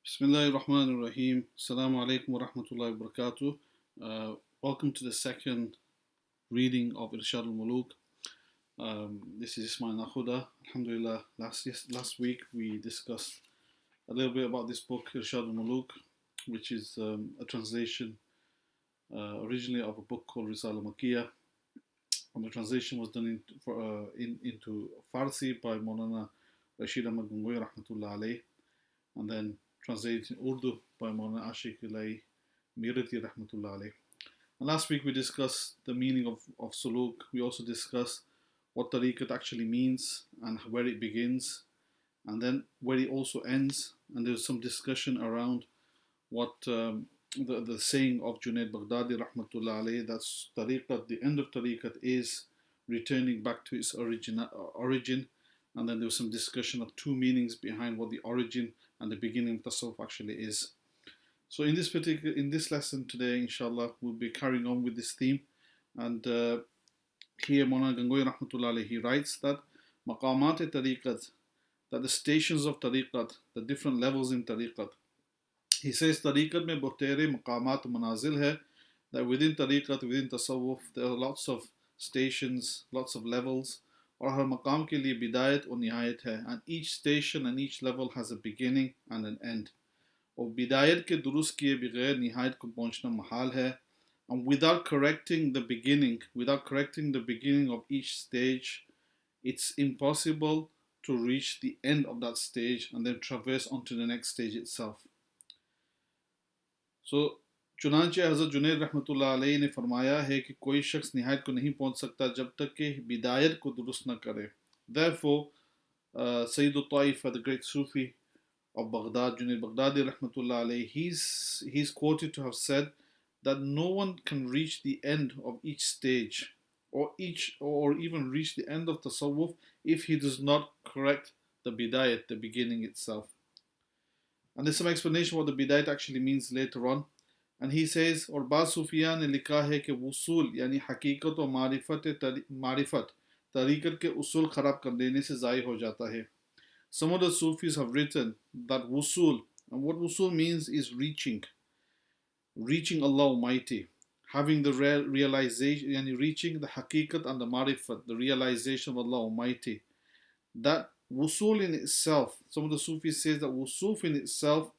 Bismillahir Rahmanir Rahim. Assalamu alaikum wa rahmatullahi wa barakatuh. Welcome to the second reading of Irshad al-Muluk. This is Ismaeel Nakhuda. Alhamdulillah, last week we discussed a little bit about this book, Irshad al-Muluk, which is a translation originally of a book called Risala Makkiyah. And the translation was done into Farsi by Mawlana Rashid Ahmad Gangohi rahmatullah alayh, and then translated in Urdu by Mawlana Mirati rahmatullah alayh. And last week we discussed the meaning of suluk. We also discussed what tariqat actually means and where it begins, and then where it also ends. And there's some discussion around what the saying of Junaid Baghdadi rahmatullah alayh, that's tariqat, the end of tariqat is returning back to its origin. And then there was some discussion of two meanings behind what the origin and the beginning of tasawwuf actually is. So in this lesson today, inshallah, we'll be carrying on with this theme. And here Mawlana Gangohi rahmatullah alayhi, he writes that maqamat tariqat, that the stations of tariqat, the different levels in tariqat. He says tariqat mein bohtere maqamat manazil hai, that within tariqat, within tasawwuf, there are lots of stations, lots of levels. और हर मकाम के लिए बिदायत और निहायत है, and each station and each level has a beginning and an end. और बिदायत के दुरुस्त किए बगैर निहायत को पहुंचना महाल है, and without correcting the beginning of each stage, it's impossible to reach the end of that stage and then traverse onto the next stage itself. So चुनांचे हज़रत जुनैद रहमतुल्लाह अलैहि ने फरमाया है कि कोई शख्स निहायत को नहीं पहुंच सकता जब तक कि बिदायत को दुरुस्त न करे. Therefore, Sayyid al-Taifa, the great Sufi of Baghdad, Junaid Baghdadi rahmatullah alayhi, he's quoted to have said that no one can reach the end of each stage or even reach the end of tasawwuf if he does not correct the bidayat, the beginning itself. And there's some explanation what the bidayat actually means later on. And he says, और बाद सूफिया ने लिखा है कि वसूल यानी हकीकत और मारिफत तरीक़त के उसूल ख़राब कर देने से ज़ाय हो जाता है. Some of the Sufis have written that wusul, and what wusul means is reaching Allah Almighty, having the realization, yani reaching the haqiqat and the marifat, the realization of Allah Almighty. That wusul in itself, some of the Sufis say that wusul in itself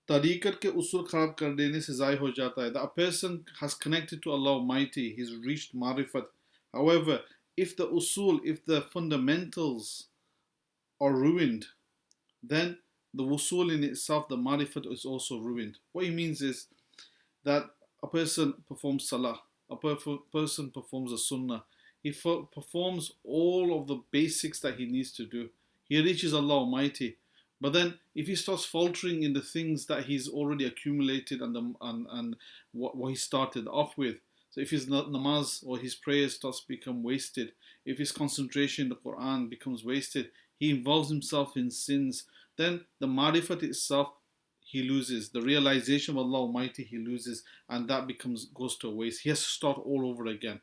tariqat ke usul kharab kar dene se zai ho jata hai. That a person has connected to Allah Almighty, he's reached marifat. However, if the usul, if the fundamentals are ruined, then the wusul in itself, the marifat, is also ruined. What he means is that a person performs salah, a person performs a sunnah, he performs all of the basics that he needs to do. He reaches Allah Almighty. But then, if he starts faltering in the things that he's already accumulated and what he started off with, so if his namaz or his prayers starts to become wasted, if his concentration in the Quran becomes wasted, he involves himself in sins, then the marifat itself he loses, the realization of Allah Almighty he loses, and that goes to waste. He has to start all over again.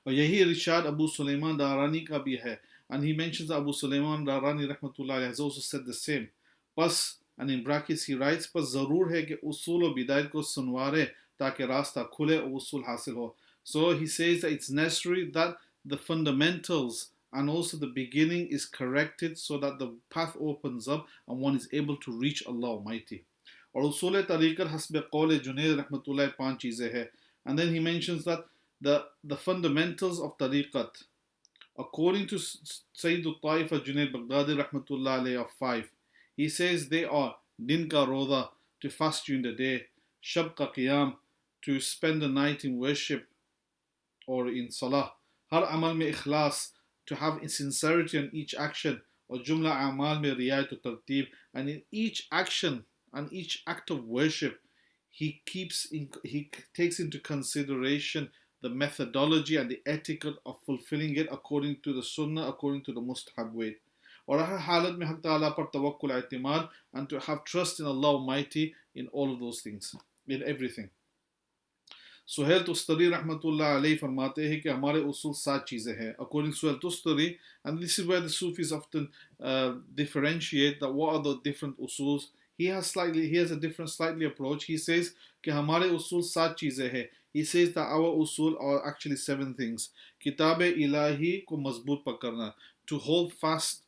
और यही Irshad Abu Sulaiman Darani का भी है. And he mentions that Abu Sulaiman Darani rahmatullah has also said the same. Pas, and in brackets he writes, Pas zarur hai ki usul o bidayat ko sunware taaki rasta khule o usul hasil ho. So he says that it's necessary that the fundamentals and also the beginning is corrected so that the path opens up and one is able to reach Allah Almighty. Or usul tariqat hasbe qawle Junaid rahmatullah 5 cheeze hai. And then he mentions that the fundamentals of tariqat, according to Sayyid al-Taifa Junaid Baghdadi rahmatullah alayhi, are 5. He says they are din ka roza, to fast during the day, shab ka qiyam, to spend the night in worship or in salah, har amal mein ikhlas, to have sincerity in each action, or jumla amal mein riyayat tartib, and in each action and each act of worship he takes into consideration the methodology and the etiquette of fulfilling it according to the sunnah, according to the mustahab way. और हर हालत में हक़ ताला पर तवक्कुल i'timad, and to have trust in Allah Almighty in all of those things, in everything. Suhail तुस्तरी रहमतुल्लाह अलैह फरमाते हैं कि हमारे उसूल 7 चीज़ें हैं. According to Suhail Tustari, and this is where the Sufis often differentiate that what are the different usuls. He has a different slightly approach. He says कि हमारे उसूल 7 चीज़ें हैं. He says that our usul are actually 7 things. किताब इलाही को मजबूत पकड़ना, to hold fast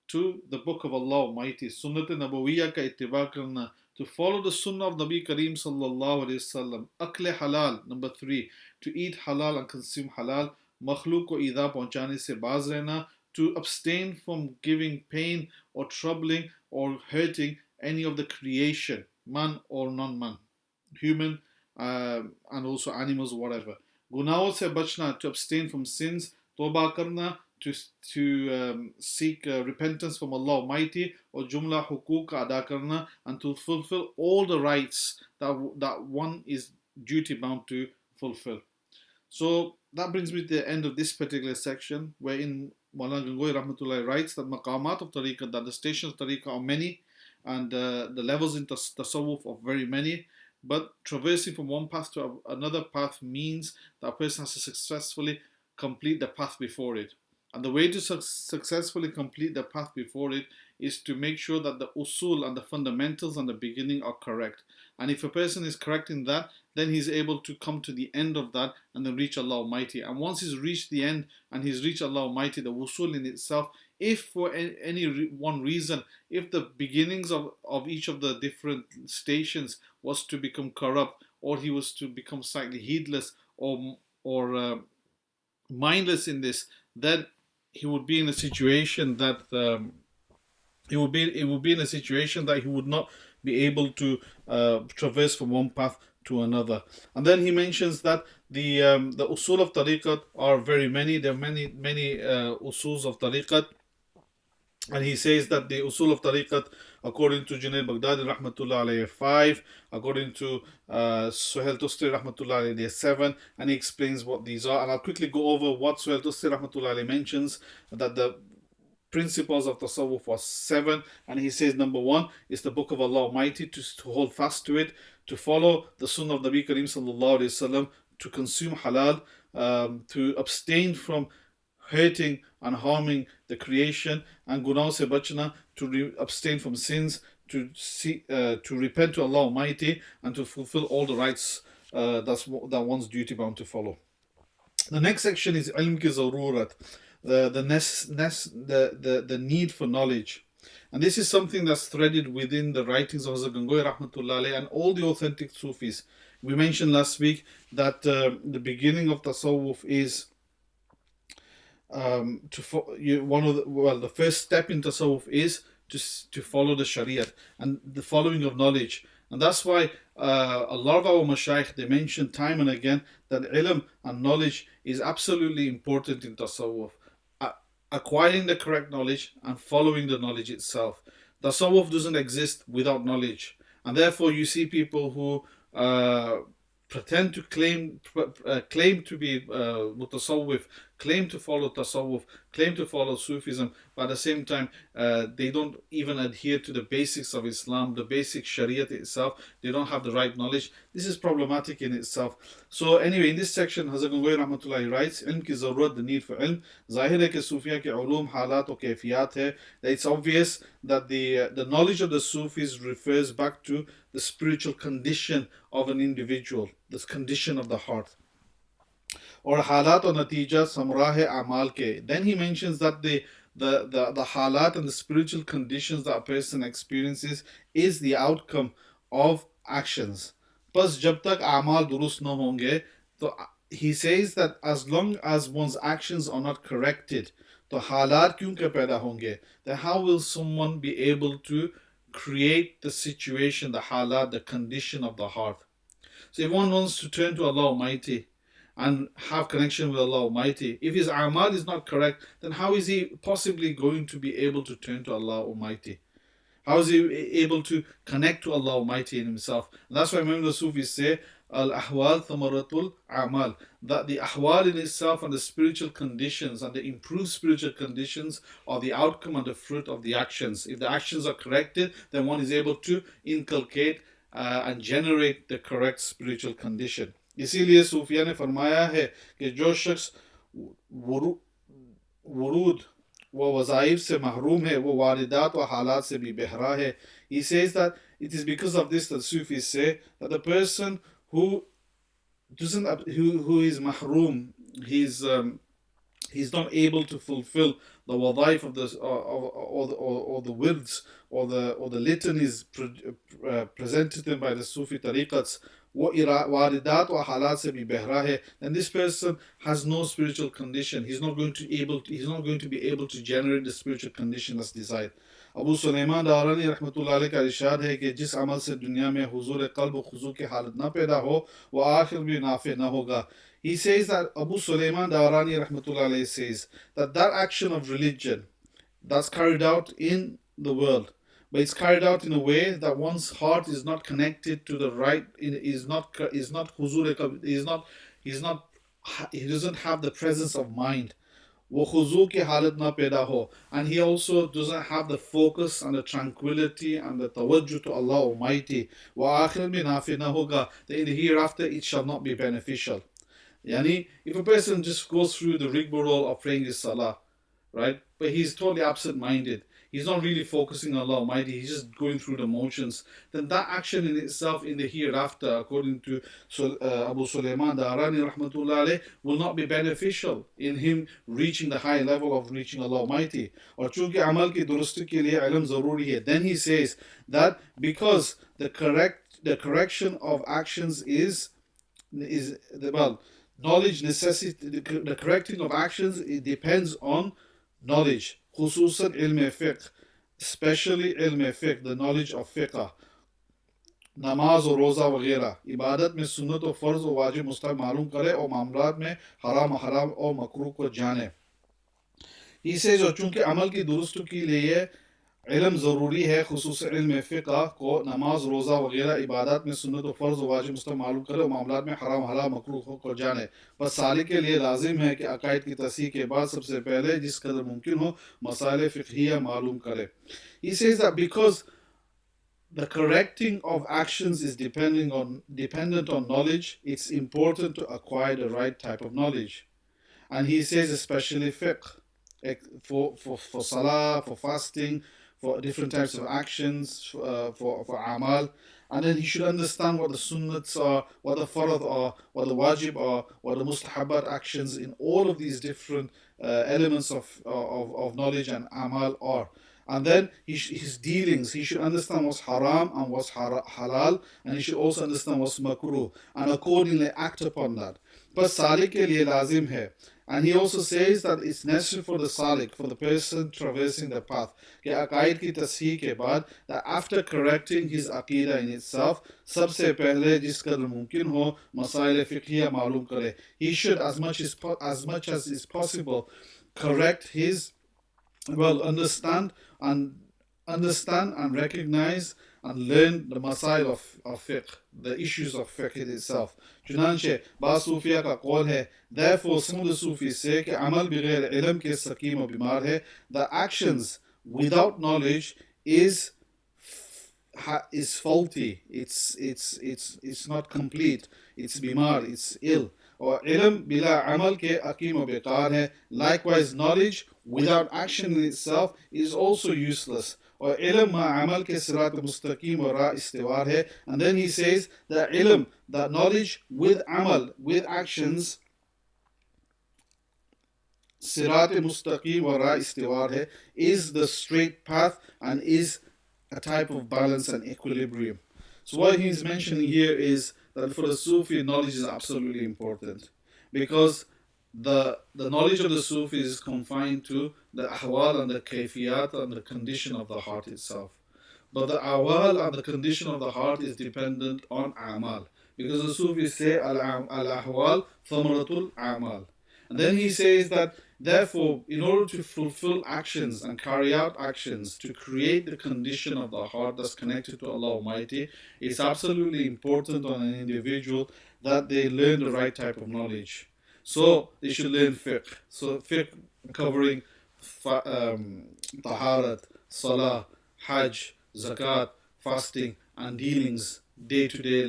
to the book of Allah Almighty, sunnat nabawiyya ka ittiba karna, to follow the sunnah of Nabi Kareem sallallahu alayhi wasallam. Akle halal, number 3, to eat halal and consume halal. Makhluk ko idha pahunchane se baaz rehna, to abstain from giving pain or troubling or hurting any of the creation, man or non-man, human and also animals, whatever. Gunaho se bachna, to abstain from sins. Toba karna, to seek repentance from Allah Almighty, or jumla hukuk ada karna, and to fulfill all the rights that one is duty bound to fulfill. So that brings me to the end of this particular section, wherein Mawlana Gangohi Rahmatullah writes that maqamat of tariqah, that the stations of tariqah are many, and the levels in tasawwuf are very many. But traversing from one path to another path means that a person has to successfully complete the path before it. And the way to successfully complete the path before it is to make sure that the usul and the fundamentals and the beginning are correct. And if a person is correct in that, then he's able to come to the end of that and then reach Allah Almighty. And once he's reached the end and he's reached Allah Almighty, the usul in itself, if for any one reason, if the beginnings of each of the different stations was to become corrupt, or he was to become slightly heedless or mindless in this, then he would be in a situation that he would be in a situation that he would not be able to traverse from one path to another. And then he mentions that the usul of tariqat are very many. There are many usuls of tariqat. And he says that the usul of tariqat, according to Junaid Baghdadi rahmatullah alayhi, 5, according to Suhail Tustari rahmatullah alayhi, 7, and he explains what these are. And I'll quickly go over what Suhail Tustari rahmatullah alayhi mentions, that the principles of tasawwuf was 7, and he says number 1 is the book of Allah Almighty, to hold fast to it, to follow the sunnah of Nabi Kareem sallallahu alayhi wasallam, to consume halal, to abstain from hurting and harming the creation, and gunah se bachna, to abstain from sins, to repent to Allah Almighty, and to fulfill all the rights that one's duty bound to follow. The next section is ilm ki zarurat, the need for knowledge. And this is something that's threaded within the writings of Hazrat Gangohi Rahmatullah Alayh and all the authentic Sufis. We mentioned last week that the beginning of Tasawwuf is the first step in Tasawwuf is to follow the Shariat and the following of knowledge. And that's why a lot of our mashayikh, they mention time and again that ilm and knowledge is absolutely important in Tasawwuf. Acquiring the correct knowledge and following the knowledge itself. Tasawwuf doesn't exist without knowledge. And therefore you see people who pretend to claim to be mutasawwif, claim to follow tasawwuf, claim to follow Sufism, but at the same time they don't even adhere to the basics of Islam, the basic Shariat itself. They don't have the right knowledge. This is problematic in itself. So anyway, in this section, Hazrat Gangohi Rahmatullahi writes, ilm ki zarurat, the need for ilm. Zahir hai ki Sufiya ke ulum halat aur kaifiyat hai. It's obvious that the knowledge of the Sufis refers back to the spiritual condition of an individual, this condition of the heart. Or halat or natija samrah amal ke. Then he mentions that the halat and the spiritual conditions that a person experiences is the outcome of actions. Pas jab tak amal durust na honge, so he says that as long as one's actions are not corrected, to halat kyun ke paida honge, then how will someone be able to create the situation, the halat, the condition of the heart? So if one wants to turn to Allah Almighty and have connection with Allah Almighty, if his amal is not correct, then how is he possibly going to be able to turn to Allah Almighty? How is he able to connect to Allah Almighty in himself? And that's why many of the Sufis say, al-ahwal thamaratul amal, that the ahwal in itself and the spiritual conditions and the improved spiritual conditions are the outcome and the fruit of the actions. If the actions are corrected, then one is able to inculcate and generate the correct spiritual condition. इसीलिए सूफिया ने फरमाया है कि जो शख्स वरूद व वज़ाइफ से महरूम है वो वारिदात व हालात से भी बहरा है. He says that it is because of this that Sufis say that the person who doesn't who is mahroom, he's not able to fulfill the wadaif of the or the words or the litanies presented to him by the Sufi tariqats, waridat wa halat se bhi behra hai, then this person has no spiritual condition. He's not going to be able to generate the spiritual condition as desired. Abu Suleman दारानी रहमतुल्लाह अलैह का इरशाद है कि जिस अमल से दुनिया में हुजूर क़ल्ब खुजू की हालत ना पैदा हो वो आखिर भी नाफे ना होगा. He says that Abu Sulaiman Darani rahmatullah alayhi says that action of religion that's carried out in the world, but it's carried out in a way that one's heart is not connected to the right, is not huzur, he doesn't have the presence of mind. वो खुजू की हालत ना पैदा हो, and he also doesn't have the focus and the tranquility and the tawajjuh to Allah Almighty. wa आखिर में नाफे ना होगा, that in the hereafter it shall not be beneficial. Yani, if a person just goes through the rigmarole of praying his salah, right, but he's totally absent-minded, he's not really focusing on Allah Almighty, he's just going through the motions, then that action in itself in the hereafter, according to Abu Sulaiman Darani rahmatullah alayh, will not be beneficial in him reaching the high level of reaching Allah Almighty. Or chunki amal ki durusти ke liye ilm zaruri hai. Then he says that because the correction of actions is well, knowledge necessity, the correcting of actions, it depends on knowledge, خصوصا ilm fiqh, especially ilm fiqh, the knowledge of fiqh, नमाज और रोज़ा वगैरह, इबादत में सुन्नत और फ़र्ज़ और वाजिब मुस्तहब मालूम करे और मामलात में हराम और मकरूह को जाने. He says, और चूंकि अमल की दुरुस्त के लिए इल्म ज़रूरी है, खुसूस इल्म फ़िक़्ह को नमाज रोज़ा वगैरह इबादत में सुन्नत और फ़र्ज़ और वाजिब मुस्तहब मालूम करे और मामलात में हराम हलाल मकरूह को जाने. बस सालिक के लिए लाजिम है कि अकायद की तस्हीह के बाद सबसे पहले जिस कदर मुमकिन हो मसाइल फ़िक़हिया मालूम करे. He says that because the correcting of actions is dependent on knowledge, it's important to acquire the right type of knowledge. And he says especially fiqh, for salah, for fasting, for different types of actions, for amal. And then he should understand what the sunnats are, what the farad are, what the wajib are, what the mustahabat actions in all of these different elements of knowledge and amal are. And then his dealings, he should understand what's haram and what's halal, and he should also understand what's makruh, and accordingly act upon that. But salik ke liye lazim hai. And he also says that it's necessary for the salik, for the person traversing the path, कि अकायद की तस्हीह के बाद, that after correcting his aqidah in itself, सबसे पहले जिस कदर मुमकिन हो मसाइल फ़िक़हिया मालूम करे. He should, as much as is possible, correct his, understand and recognize and learn the masail of fiqh, the issues of fiqh itself. चुनांचे बाज़ सूफिया का कौल है, therefore some of the Sufis say कि अमल बगैर इल्म के सकीम और बीमार है. The actions without knowledge is faulty, it's not complete, it's बीमार, it's ill. और इल्म बिला अमल के अकीम और बेकार है. Likewise, knowledge without action in itself is also useless. और इल्म मा अमल के सिरात मुस्तकीम और राह इस्तिवार है. And then he says that ilm, that knowledge with amal, with actions, sirat mustaqim wa ra istiwar hai, is the straight path and is a type of balance and equilibrium. So what he's mentioning here is that for the Sufi, knowledge is absolutely important, because the knowledge of the Sufi is confined to the ahwal and the kayfiyat and the condition of the heart itself. But the ahwal and the condition of the heart is dependent on amal, because the Sufis say al-ahwal thamaratul amal. And then he says that therefore, in order to fulfill actions and carry out actions to create the condition of the heart that's connected to Allah Almighty, it's absolutely important on an individual that they learn the right type of knowledge. So they should learn fiqh. So fiqh covering taharat, salah, hajj, zakat, fasting, and dealings day-to-day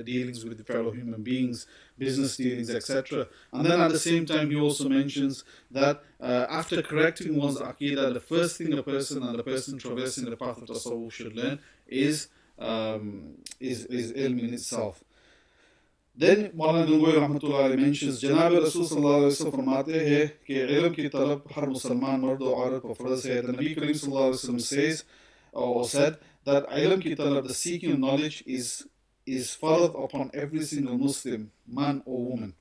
dealings with fellow human beings, business dealings, etc. And then at the same time, he also mentions that after correcting one's aqidah, the first thing a person traversing the path of tasawwuf should learn is ilm in itself. Then Mawlana Gangohi rahmatullah alayhi mentions Janab Rasul sallallahu alaihi wasallam फरमाते हैं कि इल्म की तलब हर मुसलमान मर्द और औरत पर फर्ज है. The Nabi Kareem sallallahu alaihi wasallam says or said that ilm ki talab, the seeking of knowledge, is farad upon every single Muslim, man or woman.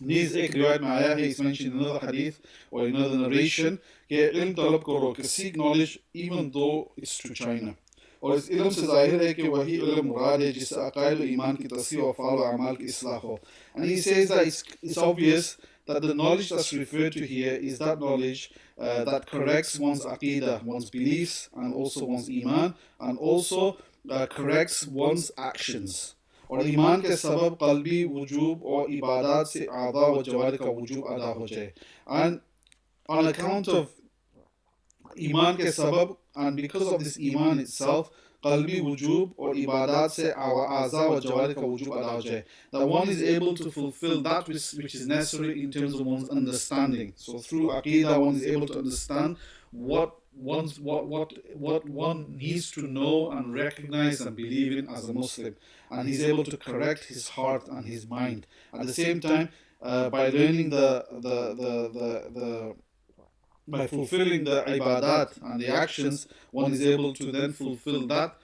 Needs ek riwayat mein aaya hai, it's mentioned in another hadith or another narration कि ilm talab करो, कि seek knowledge even though it's to China. और इस इल्म से जाहिर है कि वही इल्म मुराद है जिससे अकायद और ईमान की तस्सीह और अफ़आल और अमाल की इस्लाह हो. And he says that it's obvious that the knowledge that's referred to here is that knowledge that corrects one's aqidah, one's beliefs, and also one's iman, and also corrects one's actions. और ईमान के सबब क़ल्बी वजूब और इबादत से आदा व जवारिह का वजूब अदा हो जाए. And on account of iman ke sabab, and because of this iman itself, qalbi wujub or ibadat se aza wa jawarih ka wujub ada ho jaye, that one is able to fulfill that which is necessary in terms of one's understanding. So through aqidah, one is able to understand what one needs to know and recognize and believe in as a Muslim, and he's able to correct his heart and his mind. At the same time, by learning by fulfilling the ibadat and the actions, one is able to then fulfill that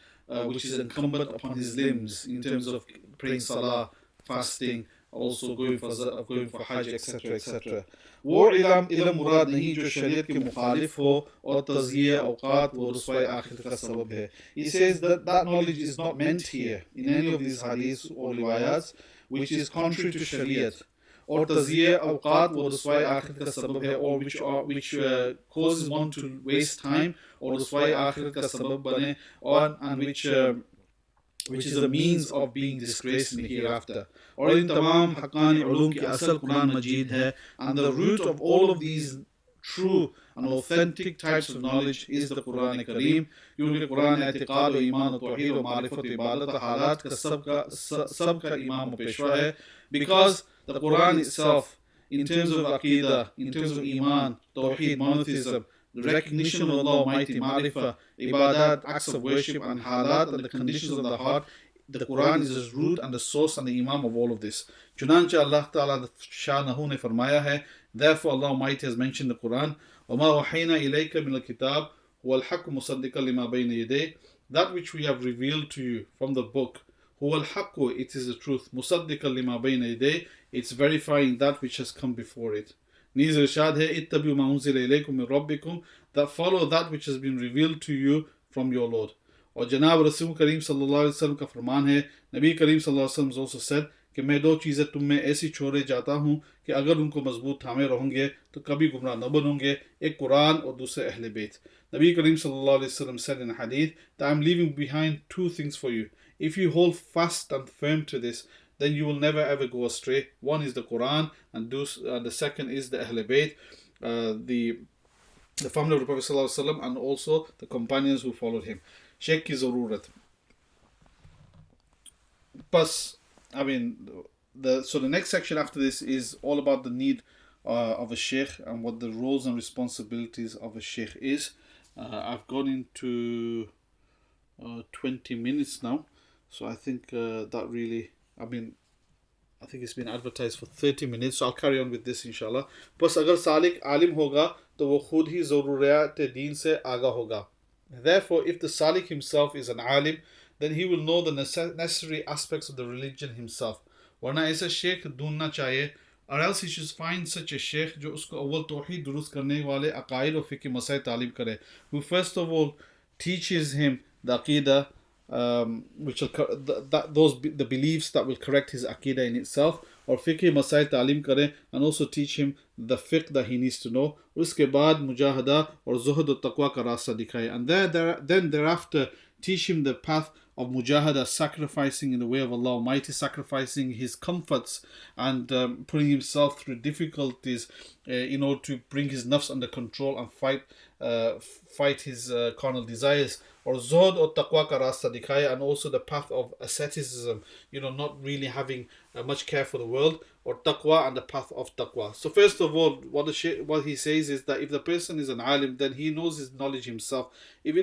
which is incumbent upon his limbs in terms of praying salah, fasting, also going for hajj, etc. etc. वो इल्म मुराद नहीं जो शरीयत के मुखालिफ हो और तज़किया औकात व रुसवाई आखिरत का सबब है. He says that knowledge is not meant here in any of these hadiths or riwayats which is contrary to shariat, or taziyah awqat wa ruswai akhirat ka sabab hai, or which causes one to waste time, or ruswai akhirat ka sabab bane, and which is a means of being disgraced in the hereafter. Or in tamam haqqani ulum ki asal Quran Majid hai, and the root of all of these true and authentic types of knowledge is the Quran Kareem. क्योंकि कुरान एतिक़ाद और ईमान और तौहीद और मारिफत और इबादत हालात का सबका इमाम और पेशवा है. Because the Quran itself, in terms of aqidah, in terms of iman, tawheed, monotheism, the recognition of Allah Almighty, marifah, ibadat, acts of worship, and halat, and the conditions of the heart, the Quran is the root and the source and the imam of all of this. Chunanche Allah Ta'ala Shanahu ne farmaya hai, therefore Allah Almighty has mentioned the Quran, وَمَا وَحَيْنَا إِلَيْكَ مِنَ الْكِتَابِ هُوَ الْحَقُّ مُصَدِّقًا لِمَا بَيْنَ يَدَيْهِ, that which we have revealed to you from the book, هُوَ الْحَقُّ, it is the truth, مُصَدِّقًا لِمَا بَيْنَ يَدَيْهِ, it's verifying that which has come before it. Needs Irshad hai, ittabi'u ma unzila ilaykum min rabbikum, that follow that which has been revealed to you from your Lord. और जनाब रसूल करीम सल्लल्लाहु अलैहि वसल्लम का फरमान है, नबी करीम सल्लल्लाहु अलैहि वसल्लम also said कि मैं दो चीज़ें तुम में ऐसी छोड़े जाता हूँ कि अगर उनको मजबूत थामे रहोगे तो कभी गुमराह न बनोगे, एक कुरान और दूसरे अहले बैत. नबी करीम सल्लल्लाहु अलैहि वसल्लम said in a hadith that I'm leaving behind two things for you. If you hold fast and firm to this, then you will never ever go astray. One is the Quran, and the second is the Ahlul Bayt, the family of the Prophet ﷺ, and also the companions who followed him. Sheikh ki zarurat. Plus, I mean, so the next section after this is all about the need of a sheikh and what the roles and responsibilities of a sheikh is. I've gone into 20 minutes now, so I think that really, I think it's been advertised for 30 minutes, so I'll carry on with this inshallah. Plus agar salik alim hoga to wo khud hi zaruriyat deen se aga hoga. Therefore, if the salik himself is an alim, then he will know the necessary aspects of the religion himself. Warna aisa sheikh dhunna chahiye, or else he should find such a sheikh jo usko awwal tawheed durust karne wale aqaid or fiqh masail talim kare, who first of all teaches him the aqidah, which will the beliefs that will correct his aqidah in itself, or fiqh masail talim kare, and also teach him the fiqh that he needs to know. Uske baad mujahada or zuhud or taqwa ka rasta dikhaye, and then thereafter teach him the path mujahada, sacrificing in the way of Allah Almighty, sacrificing his comforts and putting himself through difficulties in order to bring his nafs under control and fight his carnal desires. Or zuhd or taqwa ka rasta dikhaya, and also the path of asceticism, not really having much care for the world, or taqwa and the path of taqwa. So first of all, what he says is that if the person is an alim, then he knows his knowledge himself. If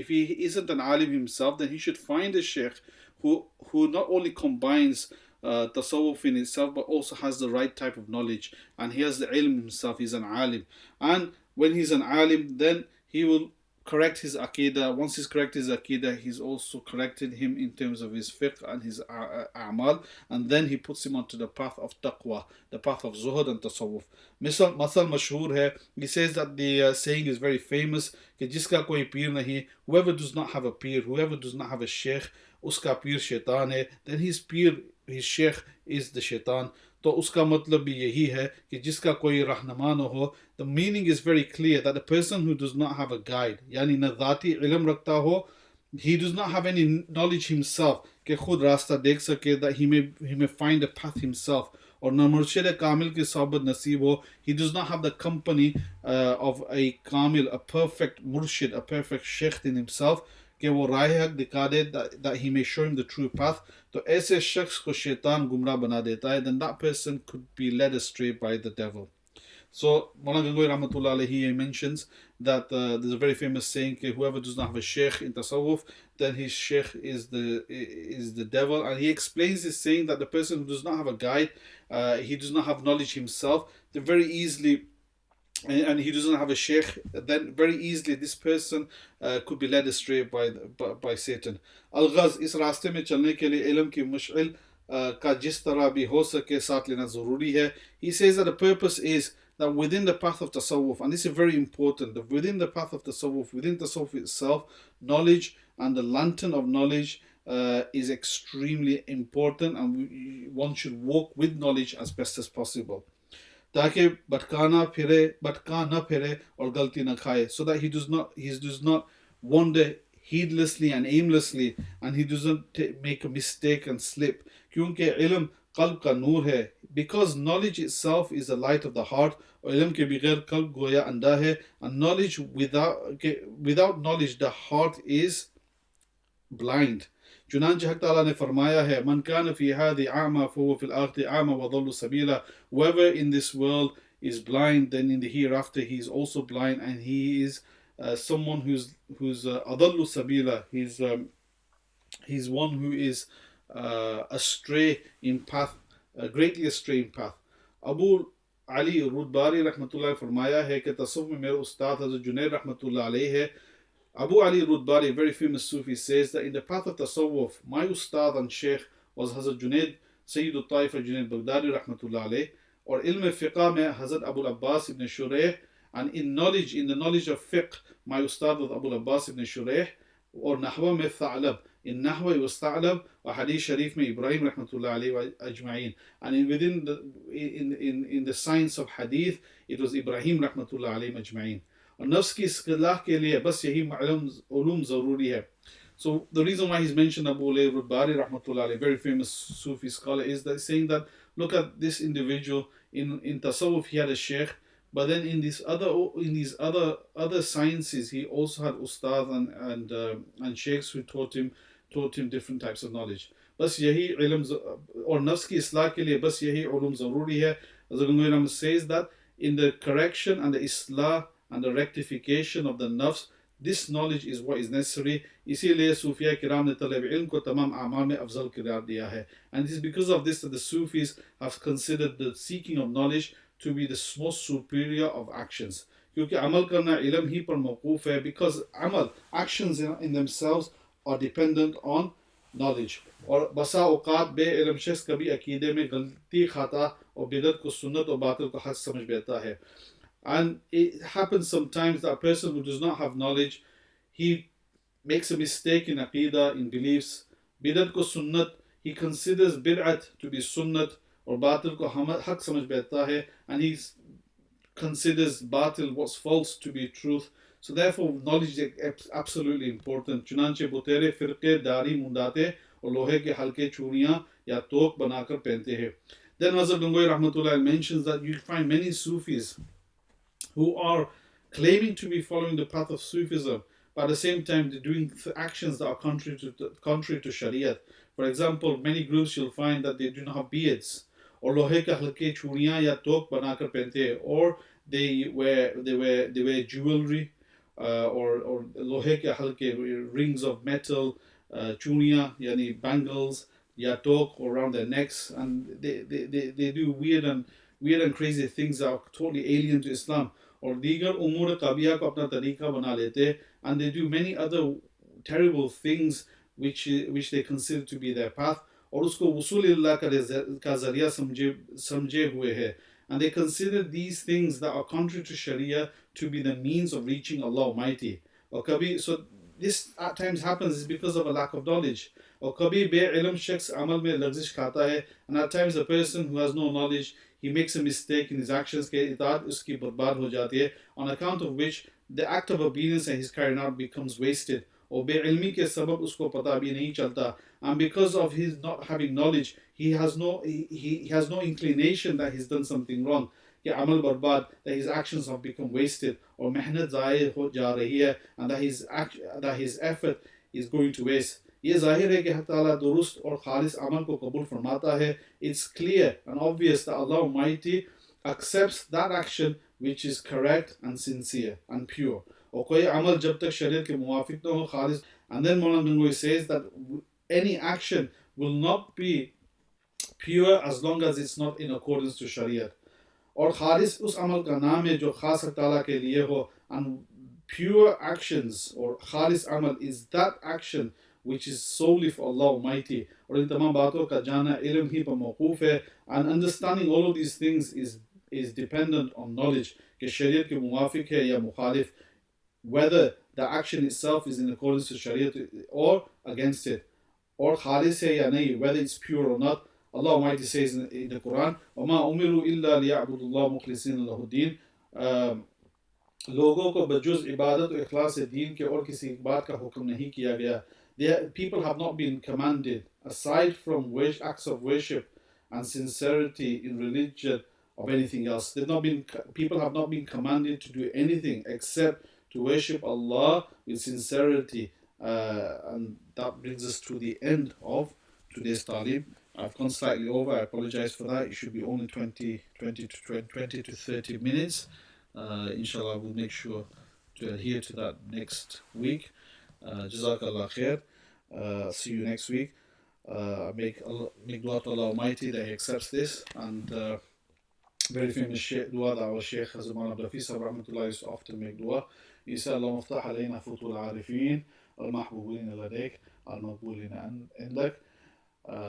he isn't an alim himself, then he should find a sheikh who not only combines tasawwuf in itself, but also has the right type of knowledge, and he has the ilm himself. He's an alim, and when he's an alim, then he will correct his aqidah. Once he's corrected his aqidah, he's also corrected him in terms of his fiqh and his a'mal, and then he puts him onto the path of taqwa, the path of zuhud and tasawwuf. Masal mashhoor hai, he says that the saying is very famous, कि जिसका कोई पीर नहीं, whoever does not have a peer, whoever does not have a sheikh, उसका पीर शैतान है, then his peer, his sheikh is the shaitan. तो उसका मतलब भी यही है कि जिसका कोई रहनुमा न हो. The meaning is very clear, that the person who does not have a guide, यानी न ذاती इल्म रखता हो, he does not have any knowledge himself कि खुद रास्ता देख सके, that he may find a path himself, और न मुर्शिद कामिल की सोबत नसीब हो, he does not have the company of a kamil, a perfect murshid, a perfect sheikh in himself, कि वो राह हक दिखा दे, that he may show him the true path. तो ऐसे शख्स को शैतान गुमराह बना देता है, then that person could be led astray by the devil. So Mawlana Gangohi Rahmatullah Alayhi mentions that there's a very famous saying, whoever does not have a sheikh in tasawwuf, then his sheikh is the devil. And he explains this saying that the person who does not have a guide, he does not have knowledge himself, then very easily, and he doesn't have a sheikh, then very easily this person could be led astray by Satan. Al-Ghaz, इस रास्ते में चलने के लिए इल्म की मुश्किल का जिस तरह भी हो सके साथ लेना ज़रूरी है. He says that the purpose is that within the path of tasawwuf, and this is very important, that within the path of tasawwuf, within tasawwuf itself, knowledge and the lantern of knowledge is extremely important, and one should walk with knowledge as best as possible, ताकि भटका ना फिरे और गलती ना खाए, so that he does not wander heedlessly and aimlessly, and he doesn't make a mistake and slip. क्योंकि इल्म कल्ब का नूर है, because knowledge itself is the light of the heart, और इल्म के बगैर कल्ब गोया अंधा है, and knowledge without knowledge the heart is blind. चुनांचे हक ताला ने फरमाया है, मन कान फी हादी आमा फहुव फिल आखिरति आमा व ضل सबीला. Whoever in this world is blind, then in the hereafter he is also blind, and he is someone who's adallu sabila. He's one who is astray in path, greatly astray in path. Abu Ali Rudbari rahmatullah फरमाया है कि तसव्वुफ में मेरे उस्ताद हज़रत Junaid rahmatullah alayhi है. Abu Ali Rudbari, a very famous Sufi, says that in the path of tasawwuf, my ustad and sheikh was Hazrat Junaid, Sayyid al-Taifa Junaid Baghdadi rahmatullah alayh, or ilm fiqh mein Hazrat Abu Abbas ibn Shurayh, and in the knowledge of fiqh, my ustad was Abu Abbas ibn Shurayh, or nahwa mein Tha'lab, in nahwa it was Tha'lab, or hadith sharif mein Ibrahim rahmatullah alayh wa ajma'in, and in the science of hadith, it was Ibrahim rahmatullah alayh ajma'in. और नफ्स की इस्लाह के लिए बस यही उलूम ज़रूरी है. So the reason why he's mentioned Abu Ali Rudbari rahmatullah alayhi, very famous Sufi scholar, is that saying that look at this individual in tasawwuf, he had a sheikh, but then in these other sciences he also had ustad and sheikhs who taught him different types of knowledge. बस यही इल्म और नफ्स की इस्लाह के लिए बस यही उलूम ज़रूरी है. As Gangohi says that in the correction and the islah and the rectification of the nafs, this knowledge is what is necessary. इसीलिए सूफिया किराम ने तलब इल्म को तमाम आमाल में अफजल करार दिया है. And it is because of this that the Sufis have considered the seeking of knowledge to be the most superior of actions. क्योंकि अमल करना इल्म ही पर मौकूफ है, because amal, actions in themselves are dependent on knowledge. और बसा औकात बे इल्म शख्स कभी अकीदे में गलती खाता और बिदअत को सुन्नत और बातिल को हक समझ बैठता है. And it happens sometimes that a person who does not have knowledge, he makes a mistake in aqidah, in beliefs. Bid'at ko sunnat, he considers bid'at to be sunnat, or batil ko haq samajh baita hai, and he considers batil, what's false, to be truth. So therefore, knowledge is absolutely important. चुनांचे बुतेरे फिरके दारी मुंडाते और लोहे के हल्के चूड़ियां या तोक बनाकर पहनते हैं. Then Hazrat Gangohi Rahmatullah mentions that you find many Sufis who are claiming to be following the path of Sufism, but at the same time they're doing actions that are contrary to Shariat. For example, many groups you'll find that they do not have beards, or lohe ka halke churiyan ya tok banakar pehente, or they wear jewelry, or lohe ke halke rings of metal, churiyan yani bangles, ya tok around their necks, and they do weird and crazy things that are totally alien to Islam. और दीगर उमूर कबिया को अपना तरीका बना लेते, and they do many other terrible things which they consider to be their path, और उसको वसूल अल्लाह का जरिया समझे हुए है, and they consider these things that are contrary to Sharia to be the means of reaching Allah Almighty. और कभी so this at times happens is because of a lack of knowledge. और कभी बेइल्म शख्स अमल में लग़ज़िश खाता है, and at times a person who has no knowledge, he makes a mistake in his actions के इताअत उसकी बर्बाद हो जाती है, on account of which the act of obedience that he's carrying out becomes wasted. और बेइल्मी के सबब उसको पता भी नहीं चलता, and because of his not having knowledge, he has no inclination that he's done something wrong, कि अमल बर्बाद, that his actions have become wasted, और मेहनत ज़ाय हो जा रही है, and that his effort is going to waste. ये जाहिर है कि अल्लाह ताला दुरुस्त और खालिस अमल को कबूल फरमाता है. It's clear and obvious that Allah Almighty accepts that action which is correct and sincere and pure. और कोई अमल जब तक शरीयत के मुवाफिक न हो खालिस. And then Mawlana Gangohi says that any action will not be pure as long as it's not in accordance to Shariat. और खालिस उस अमल का नाम है जो खास ताला के लिए हो. And pure actions or खालिस amal is that action which is solely for Allah Almighty. और इन तमाम बातों का जाना इल्म ही पर मौकूफ है, and understanding all of these things is dependent on knowledge कि शरीयत के मुवाफिक है या मुखालिफ, whether the action itself is in accordance to Shariat or against it, or खालिस है या नहीं, whether it's pure or not. Allah Almighty says in the Quran, وَمَا أُمِرُوا إِلَّا لِيَعْبُدُوا اللَّهَ مُخْلِصِينَ لَهُ الدِّينَ. लोगों को बजुज़ इबादत और इखलास दीन के और किसी बात का हुक्म नहीं किया गया. People have not been commanded, aside from acts of worship and sincerity in religion, of anything else. People have not been commanded to do anything except to worship Allah with sincerity. And that brings us to the end of today's talim. I've gone slightly over. I apologize for that. It should be only 20 to 30 minutes. Inshallah, we'll make sure to adhere to that next week. Jazakallah khair. See you next week. Make dua to Allah Almighty that He accepts this. And very famous dua that our Shaykh Hazrat Mawlana Rashid Rahmatullah used to often make dua. He said, اللهم افتح علينا فتوح العارفين المحبوبين لديك المقبولين عندك.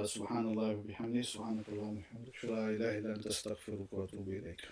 سبحان الله وبحمده سبحانك اللهم وبحمدك لا إله إلا أنت أستغفرك وأتوب إليك.